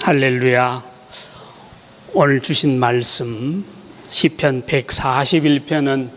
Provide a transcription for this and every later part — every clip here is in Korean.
할렐루야. 오늘 주신 말씀 시편 141편은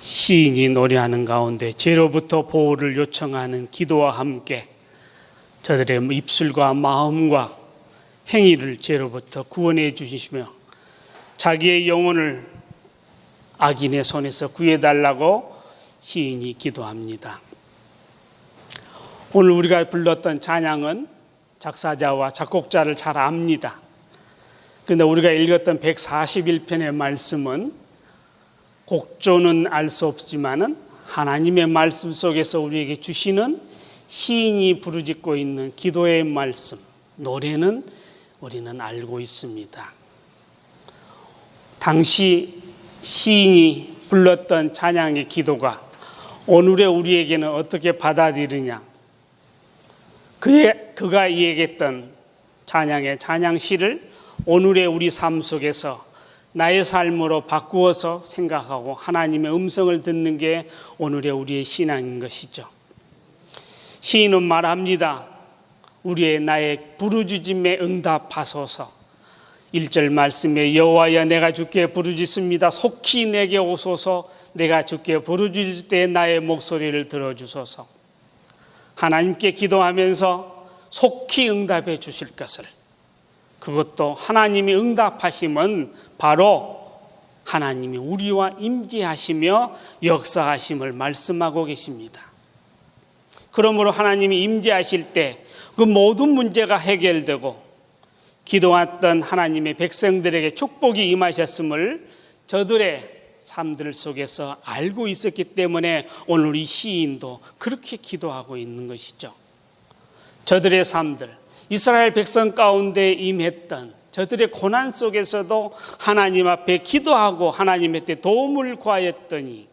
시인이 노래하는 가운데 죄로부터 보호를 요청하는 기도와 함께 저들의 입술과 마음과 행위를 죄로부터 구원해 주시며 자기의 영혼을 악인의 손에서 구해달라고 시인이 기도합니다. 오늘 우리가 불렀던 찬양은 작사자와 작곡자를 잘 압니다. 그런데 우리가 읽었던 141편의 말씀은 곡조는 알 수 없지만은 하나님의 말씀 속에서 우리에게 주시는 시인이 부르짖고 있는 기도의 말씀, 노래는 우리는 알고 있습니다. 당시 시인이 불렀던 찬양의 기도가 오늘의 우리에게는 어떻게 받아들이냐? 그가 이야기했던 찬양의 찬양시를 오늘의 우리 삶 속에서 나의 삶으로 바꾸어서 생각하고 하나님의 음성을 듣는 게 오늘의 우리의 신앙인 것이죠. 시인은 말합니다. 우리의 나의 부르짖음에 응답하소서. 1절 말씀에 여호와여 내가 주께 부르짖습니다. 속히 내게 오소서. 내가 주께 부르짖을 때 나의 목소리를 들어주소서. 하나님께 기도하면서 속히 응답해 주실 것을, 그것도 하나님이 응답하심은 바로 하나님이 우리와 임재하시며 역사하심을 말씀하고 계십니다. 그러므로 하나님이 임재하실 때 그 모든 문제가 해결되고 기도했던 하나님의 백성들에게 축복이 임하셨음을 저들의 삶들 속에서 알고 있었기 때문에 오늘 이 시인도 그렇게 기도하고 있는 것이죠. 저들의 삶들, 이스라엘 백성 가운데 임했던 저들의 고난 속에서도 하나님 앞에 기도하고 하나님한테 도움을 구하였더니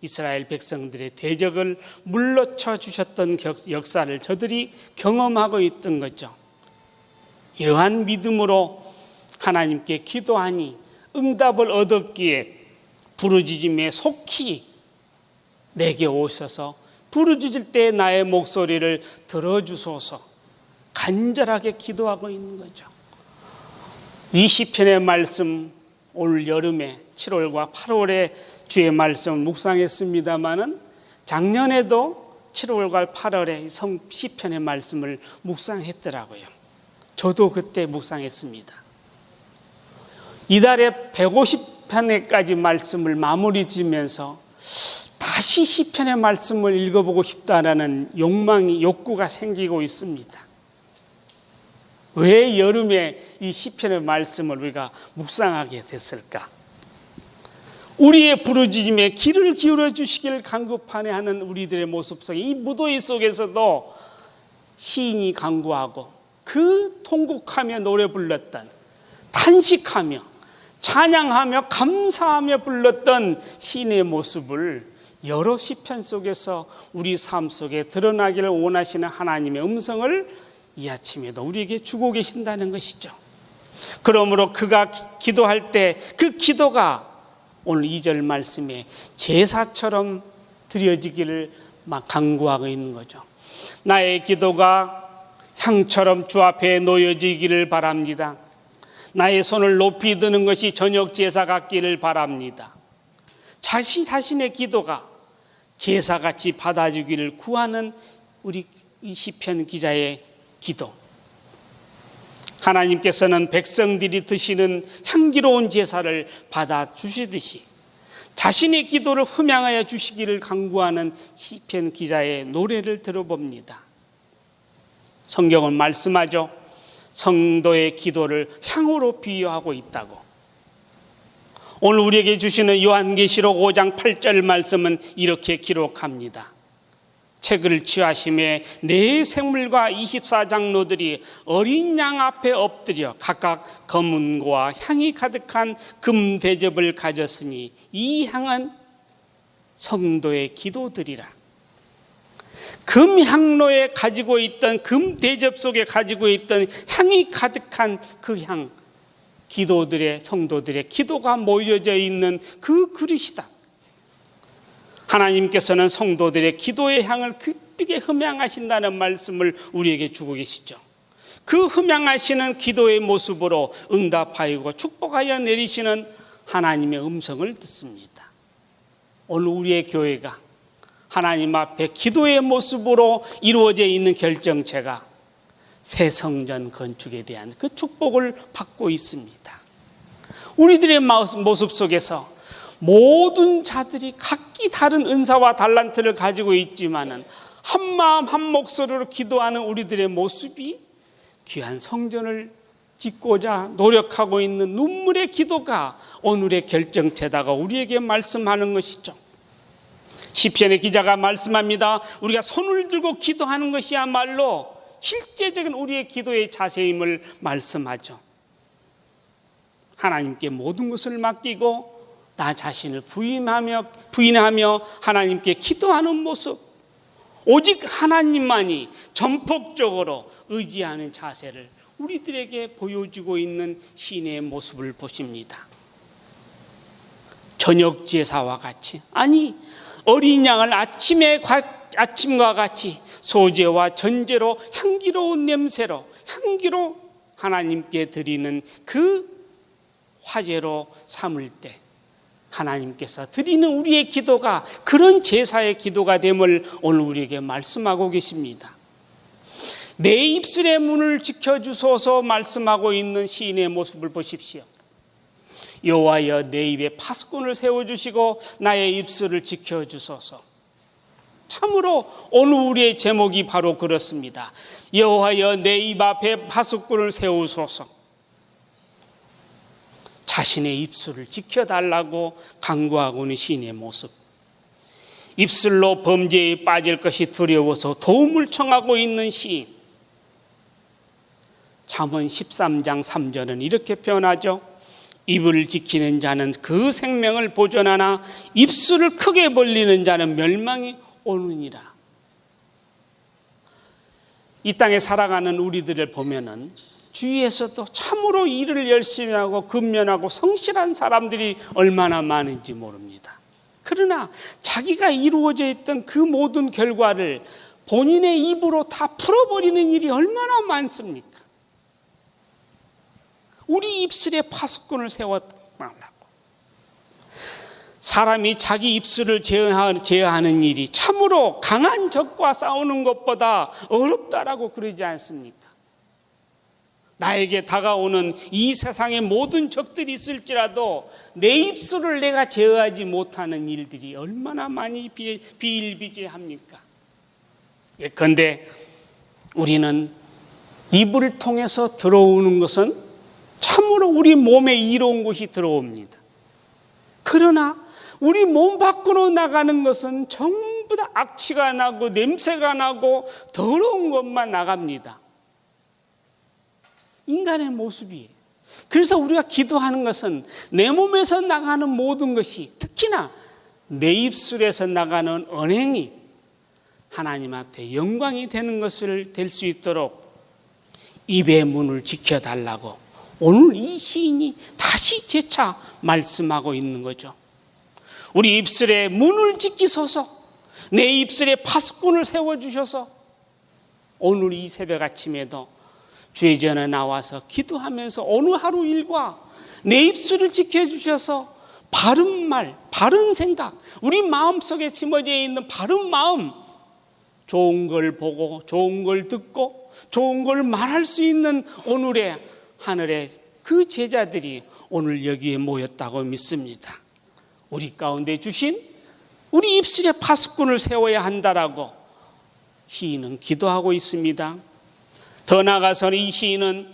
이스라엘 백성들의 대적을 물러쳐 주셨던 역사를 저들이 경험하고 있던 거죠. 이러한 믿음으로 하나님께 기도하니 응답을 얻었기에 부르짖음에 속히 내게 오셔서 부르짖을 때 나의 목소리를 들어주소서 간절하게 기도하고 있는 거죠. 이 시편의 말씀 올 여름에 7월과 8월에 주의 말씀을 묵상했습니다마는 작년에도 7월과 8월에 시편의 말씀을 묵상했더라고요. 저도 그때 묵상했습니다. 이달에 150편에까지 말씀을 마무리 지면서 다시 시편의 말씀을 읽어보고 싶다라는 욕구가 생기고 있습니다. 왜 여름에 이 시편의 말씀을 우리가 묵상하게 됐을까? 우리의 부르짖음에 귀를 기울여 주시길 간구하네 하는 우리들의 모습 속에 이 무더위 속에서도 시인이 간구하고 그 통곡하며 노래 불렀던, 탄식하며 찬양하며 감사하며 불렀던 시인의 모습을 여러 시편 속에서 우리 삶 속에 드러나기를 원하시는 하나님의 음성을 이 아침에도 우리에게 주고 계신다는 것이죠. 그러므로 그가 기도할 때 그 기도가 오늘 2절 말씀에 제사처럼 드려지기를 막 간구하고 있는 거죠. 나의 기도가 향처럼 주 앞에 놓여지기를 바랍니다. 나의 손을 높이 드는 것이 저녁 제사 같기를 바랍니다. 자신의 기도가 제사같이 받아주기를 구하는 우리 이 시편 기자의 기도. 하나님께서는 백성들이 드시는 향기로운 제사를 받아주시듯이 자신의 기도를 흠양하여 주시기를 간구하는 시편 기자의 노래를 들어봅니다. 성경은 말씀하죠. 성도의 기도를 향으로 비유하고 있다고. 오늘 우리에게 주시는 요한계시록 5장 8절 말씀은 이렇게 기록합니다. 책을 취하심에 네 생물과 24장로들이 어린 양 앞에 엎드려 각각 검은고와 향이 가득한 금 대접을 가졌으니 이 향은 성도의 기도들이라. 금 향로에 가지고 있던 금 대접 속에 가지고 있던 향이 가득한 그 향, 기도들의 성도들의 기도가 모여져 있는 그 그릇이다. 하나님께서는 성도들의 기도의 향을 깊게 흠양하신다는 말씀을 우리에게 주고 계시죠. 그 흠양하시는 기도의 모습으로 응답하이고 축복하여 내리시는 하나님의 음성을 듣습니다. 오늘 우리의 교회가 하나님 앞에 기도의 모습으로 이루어져 있는 결정체가 새 성전 건축에 대한 그 축복을 받고 있습니다. 우리들의 모습 속에서 모든 자들이 각기 다른 은사와 달란트를 가지고 있지만은 한 마음 한 목소리로 기도하는 우리들의 모습이 귀한 성전을 짓고자 노력하고 있는 눈물의 기도가 오늘의 결정체다가 우리에게 말씀하는 것이죠. 시편의 기자가 말씀합니다. 우리가 손을 들고 기도하는 것이야말로 실제적인 우리의 기도의 자세임을 말씀하죠. 하나님께 모든 것을 맡기고 나 자신을 부인하며 하나님께 기도하는 모습, 오직 하나님만이 전폭적으로 의지하는 자세를 우리들에게 보여주고 있는 시인의 모습을 보십니다. 저녁 제사와 같이, 아니 어린 양을 아침과 같이 소제와 전제로 향기로운 냄새로 하나님께 드리는 그 화제로 삼을 때 하나님께서 드리는 우리의 기도가 그런 제사의 기도가 됨을 오늘 우리에게 말씀하고 계십니다. 내 입술의 문을 지켜주소서 말씀하고 있는 시인의 모습을 보십시오. 여호와여 내 입에 파수꾼을 세워주시고 나의 입술을 지켜주소서. 참으로 오늘 우리의 제목이 바로 그렇습니다. 여호와여 내 입 앞에 파수꾼을 세우소서. 자신의 입술을 지켜달라고 간구하고 있는 시인의 모습. 입술로 범죄에 빠질 것이 두려워서 도움을 청하고 있는 시인. 잠언 13장 3절은 이렇게 표현하죠. 입을 지키는 자는 그 생명을 보존하나 입술을 크게 벌리는 자는 멸망이 오느니라. 이 땅에 살아가는 우리들을 보면은 주위에서도 참으로 일을 열심히 하고 근면하고 성실한 사람들이 얼마나 많은지 모릅니다. 그러나 자기가 이루어져 있던 그 모든 결과를 본인의 입으로 다 풀어버리는 일이 얼마나 많습니까? 우리 입술에 파수꾼을 세워달라고. 사람이 자기 입술을 제어하는 일이 참으로 강한 적과 싸우는 것보다 어렵다라고 그러지 않습니까? 나에게 다가오는 이 세상의 모든 적들이 있을지라도 내 입술을 내가 제어하지 못하는 일들이 얼마나 많이 비일비재합니까? 예컨대 우리는 입을 통해서 들어오는 것은 참으로 우리 몸에 이로운 것이 들어옵니다. 그러나 우리 몸 밖으로 나가는 것은 전부 다 악취가 나고 냄새가 나고 더러운 것만 나갑니다. 인간의 모습이에요. 그래서 우리가 기도하는 것은 내 몸에서 나가는 모든 것이, 특히나 내 입술에서 나가는 언행이 하나님 앞에 영광이 되는 것을 될 수 있도록 입의 문을 지켜달라고 오늘 이 시인이 다시 재차 말씀하고 있는 거죠. 우리 입술에 문을 지키소서. 내 입술에 파수꾼을 세워주셔서 오늘 이 새벽 아침에도 주의 전에 나와서 기도하면서 오늘 하루 일과 내 입술을 지켜주셔서 바른 말, 바른 생각, 우리 마음속에 심어져 있는 바른 마음, 좋은 걸 보고 좋은 걸 듣고 좋은 걸 말할 수 있는 오늘의 하늘의 그 제자들이 오늘 여기에 모였다고 믿습니다. 우리 가운데 주신 우리 입술에 파수꾼을 세워야 한다라고 시인은 기도하고 있습니다. 더 나아가서는 이 시인은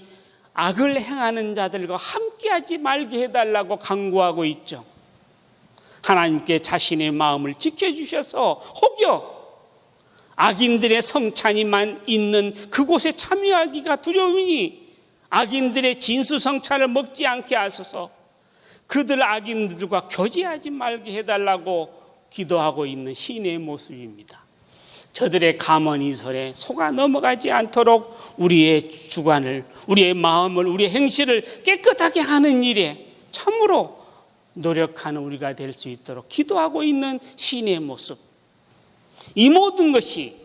악을 행하는 자들과 함께하지 말게 해달라고 강구하고 있죠. 하나님께 자신의 마음을 지켜주셔서 혹여 악인들의 성찬이만 있는 그곳에 참여하기가 두려우니 악인들의 진수성찬을 먹지 않게 하소서. 그들 악인들과 교제하지 말게 해달라고 기도하고 있는 시인의 모습입니다. 저들의 감언이설에 속아 넘어가지 않도록 우리의 주관을, 우리의 마음을, 우리의 행실을 깨끗하게 하는 일에 참으로 노력하는 우리가 될 수 있도록 기도하고 있는 시인의 모습. 이 모든 것이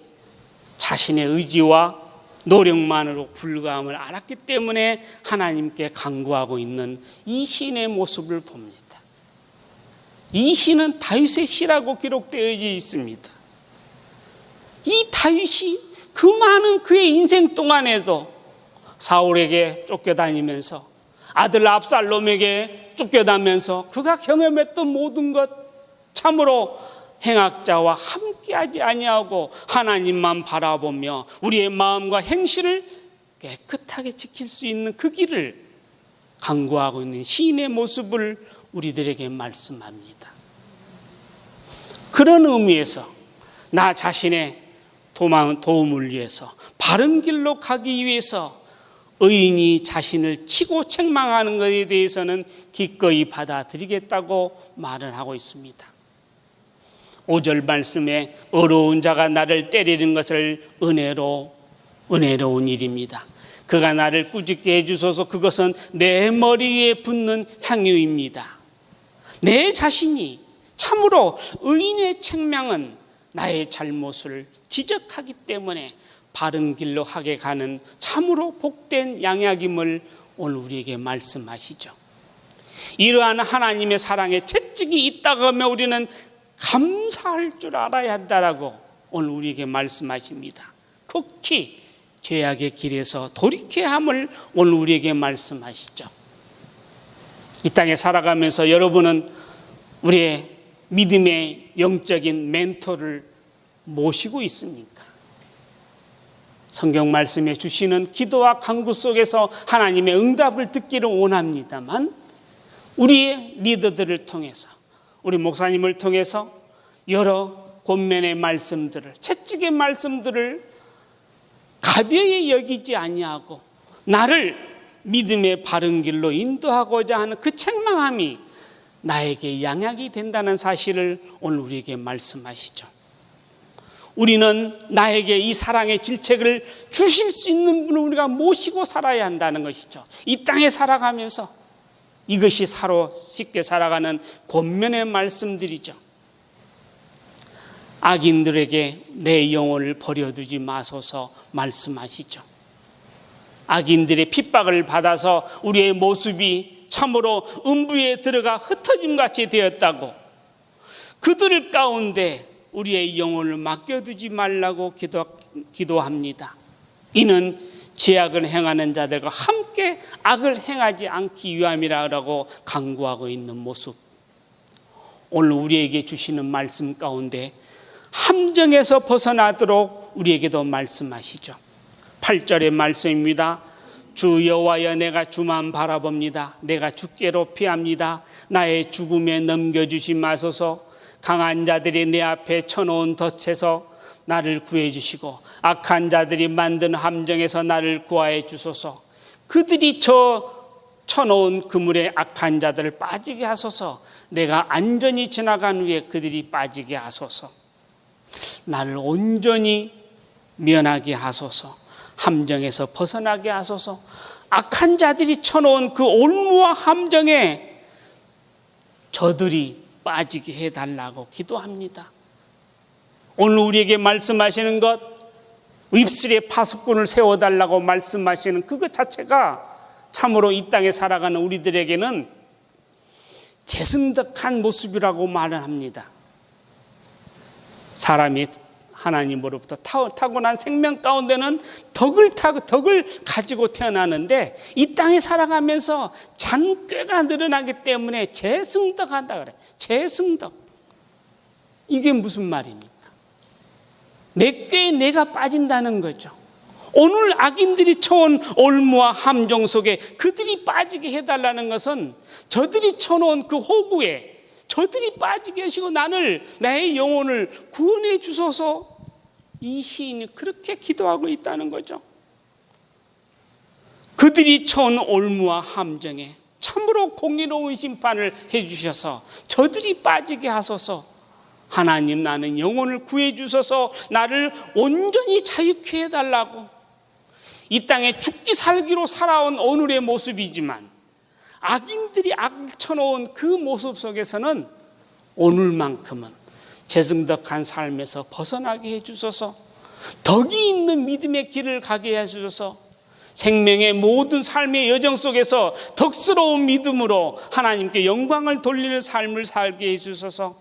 자신의 의지와 노력만으로 불가함을 알았기 때문에 하나님께 간구하고 있는 이 시인의 모습을 봅니다. 이 시는 다윗의 시라고 기록되어 있습니다. 이 다윗이 그 많은 그의 인생 동안에도 사울에게 쫓겨다니면서 아들 압살롬에게 쫓겨다니면서 그가 경험했던 모든 것 참으로 행악자와 함께하지 아니하고 하나님만 바라보며 우리의 마음과 행실을 깨끗하게 지킬 수 있는 그 길을 간구하고 있는 시인의 모습을 우리들에게 말씀합니다. 그런 의미에서 나 자신의 도움을 위해서 바른 길로 가기 위해서 의인이 자신을 치고 책망하는 것에 대해서는 기꺼이 받아들이겠다고 말을 하고 있습니다. 5절 말씀에 어려운 자가 나를 때리는 것을 은혜로운 일입니다. 그가 나를 꾸짖게 해주소서. 그것은 내 머리에 붓는 향유입니다. 내 자신이 참으로 의인의 책망은 나의 잘못을 지적하기 때문에 바른 길로 하게 가는 참으로 복된 양약임을 오늘 우리에게 말씀하시죠. 이러한 하나님의 사랑에 채찍이 있다고 하면 우리는 감사할 줄 알아야 한다라고 오늘 우리에게 말씀하십니다. 극히 죄악의 길에서 돌이켜야 함을 오늘 우리에게 말씀하시죠. 이 땅에 살아가면서 여러분은 우리의 믿음의 영적인 멘토를 모시고 있습니까? 성경 말씀에 주시는 기도와 간구 속에서 하나님의 응답을 듣기를 원합니다만 우리의 리더들을 통해서 우리 목사님을 통해서 여러 권면의 말씀들을 채찍의 말씀들을 가벼이 여기지 아니하고 나를 믿음의 바른 길로 인도하고자 하는 그 책망함이 나에게 양약이 된다는 사실을 오늘 우리에게 말씀하시죠. 우리는 나에게 이 사랑의 질책을 주실 수 있는 분을 우리가 모시고 살아야 한다는 것이죠. 이 땅에 살아가면서 이것이 쉽게 살아가는 권면의 말씀들이죠. 악인들에게 내 영혼을 버려두지 마소서 말씀하시죠. 악인들의 핍박을 받아서 우리의 모습이 참으로 음부에 들어가 흩어짐같이 되었다고 그들 가운데 우리의 영혼을 맡겨두지 말라고 기도합니다. 이는 죄악을 행하는 자들과 함께 악을 행하지 않기 위함이라고 간구하고 있는 모습. 오늘 우리에게 주시는 말씀 가운데 함정에서 벗어나도록 우리에게도 말씀하시죠. 8절의 말씀입니다. 주 여호와여 내가 주만 바라봅니다. 내가 주께로 피합니다. 나의 죽음에 넘겨주지 마소서. 강한 자들이 내 앞에 쳐놓은 덫에서 나를 구해 주시고 악한 자들이 만든 함정에서 나를 구하여 주소서. 그들이 쳐놓은 그물에 악한 자들을 빠지게 하소서. 내가 안전히 지나간 후에 그들이 빠지게 하소서. 나를 온전히 면하게 하소서. 함정에서 벗어나게 하소서. 악한 자들이 쳐놓은 그 올무와 함정에 저들이 빠지게 해달라고 기도합니다. 오늘 우리에게 말씀하시는 것, 입술에 파수꾼을 세워달라고 말씀하시는 그것 자체가 참으로 이 땅에 살아가는 우리들에게는 재승덕한 모습이라고 말을 합니다. 사람이 하나님으로부터 타고난 생명 가운데는 덕을 가지고 태어나는데 이 땅에 살아가면서 잔꾀가 늘어나기 때문에 재승덕한다 그래. 재승덕. 이게 무슨 말입니까? 내 꾀에 내가 빠진다는 거죠. 오늘 악인들이 쳐온 올무와 함정 속에 그들이 빠지게 해달라는 것은 저들이 쳐놓은 그 호구에 저들이 빠지게 하시고 나의 영혼을 구원해 주소서. 이 시인이 그렇게 기도하고 있다는 거죠. 그들이 쳐온 올무와 함정에 참으로 공의로운 심판을 해 주셔서 저들이 빠지게 하소서. 하나님 나는 영혼을 구해 주소서. 나를 온전히 자유케 해달라고. 이 땅에 죽기 살기로 살아온 오늘의 모습이지만 악인들이 악을 쳐놓은 그 모습 속에서는 오늘만큼은 재승덕한 삶에서 벗어나게 해주소서. 덕이 있는 믿음의 길을 가게 해주셔서 생명의 모든 삶의 여정 속에서 덕스러운 믿음으로 하나님께 영광을 돌리는 삶을 살게 해주셔서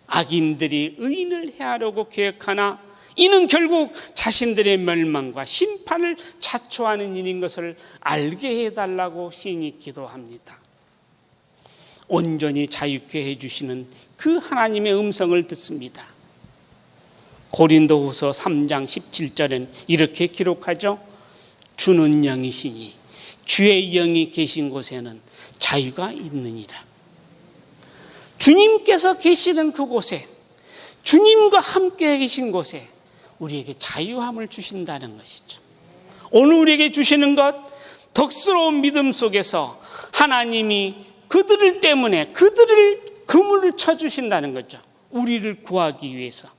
악인들이 의인을 해하려고 계획하나 이는 결국 자신들의 멸망과 심판을 자초하는 일인 것을 알게 해달라고 시인이 기도합니다. 온전히 자유케 해주시는 그 하나님의 음성을 듣습니다. 고린도후서 3장 17절엔 이렇게 기록하죠. 주는 영이시니 주의 영이 계신 곳에는 자유가 있느니라. 주님께서 계시는 그곳에, 주님과 함께 계신 곳에 우리에게 자유함을 주신다는 것이죠. 오늘 우리에게 주시는 것, 덕스러운 믿음 속에서 하나님이 그들을 때문에 그들을 그물을 쳐주신다는 거죠. 우리를 구하기 위해서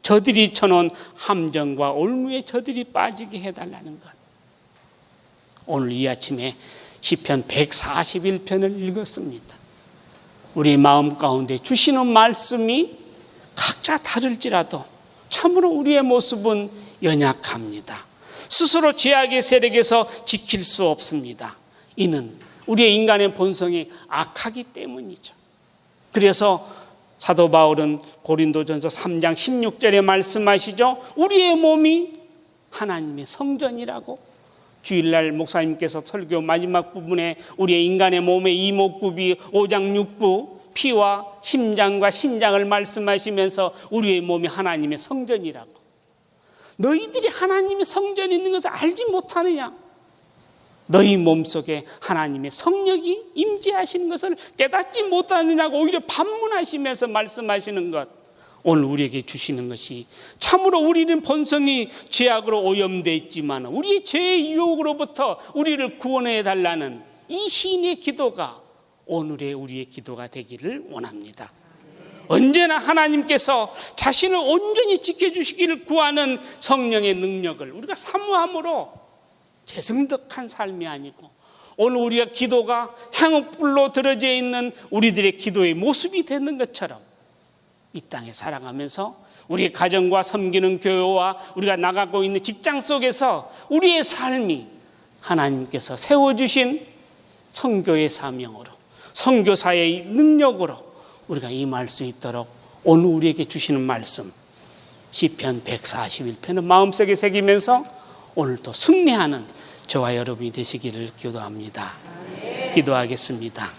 저들이 쳐놓은 함정과 올무에 저들이 빠지게 해달라는 것. 오늘 이 아침에 시편 141편을 읽었습니다. 우리 마음 가운데 주시는 말씀이 각자 다를지라도 참으로 우리의 모습은 연약합니다. 스스로 죄악의 세력에서 지킬 수 없습니다. 이는 우리의 인간의 본성이 악하기 때문이죠. 그래서 사도 바울은 고린도전서 3장 16절에 말씀하시죠. 우리의 몸이 하나님의 성전이라고. 주일날 목사님께서 설교 마지막 부분에 우리의 인간의 몸의 이목구비 5장 6부 피와 심장과 신장을 말씀하시면서 우리의 몸이 하나님의 성전이라고. 너희들이 하나님의 성전이 있는 것을 알지 못하느냐? 너희 몸속에 하나님의 성령이 임재하시는 것을 깨닫지 못하느냐고 오히려 반문하시면서 말씀하시는 것. 오늘 우리에게 주시는 것이 참으로 우리는 본성이 죄악으로 오염되어 있지만 우리의 죄의 유혹으로부터 우리를 구원해 달라는 이 시인의 기도가 오늘의 우리의 기도가 되기를 원합니다. 언제나 하나님께서 자신을 온전히 지켜주시기를 구하는 성령의 능력을 우리가 사모함으로 재성덕한 삶이 아니고 오늘 우리가 기도가 향옥불로 들어져 있는 우리들의 기도의 모습이 되는 것처럼 이 땅에 살아가면서 우리의 가정과 섬기는 교회와 우리가 나가고 있는 직장 속에서 우리의 삶이 하나님께서 세워주신 선교의 사명으로 선교사의 능력으로 우리가 임할 수 있도록 오늘 우리에게 주시는 말씀 시편 141편을 마음속에 새기면서 오늘도 승리하는 저와 여러분이 되시기를 기도합니다. 기도하겠습니다.